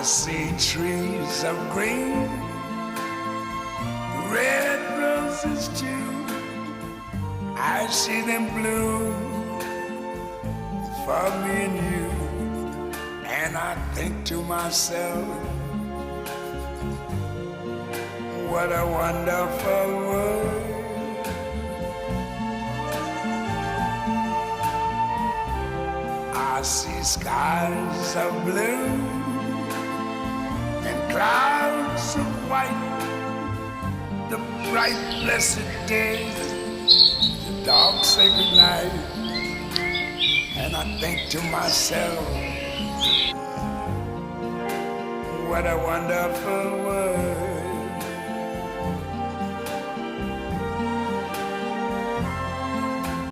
I see trees of green, red roses too. I see them bloom for me and you. And I think to myself, what a wonderful world. I see skies of blue and clouds of white, the bright blessed day, the dark sacred night. And I think to myself, what a wonderful world.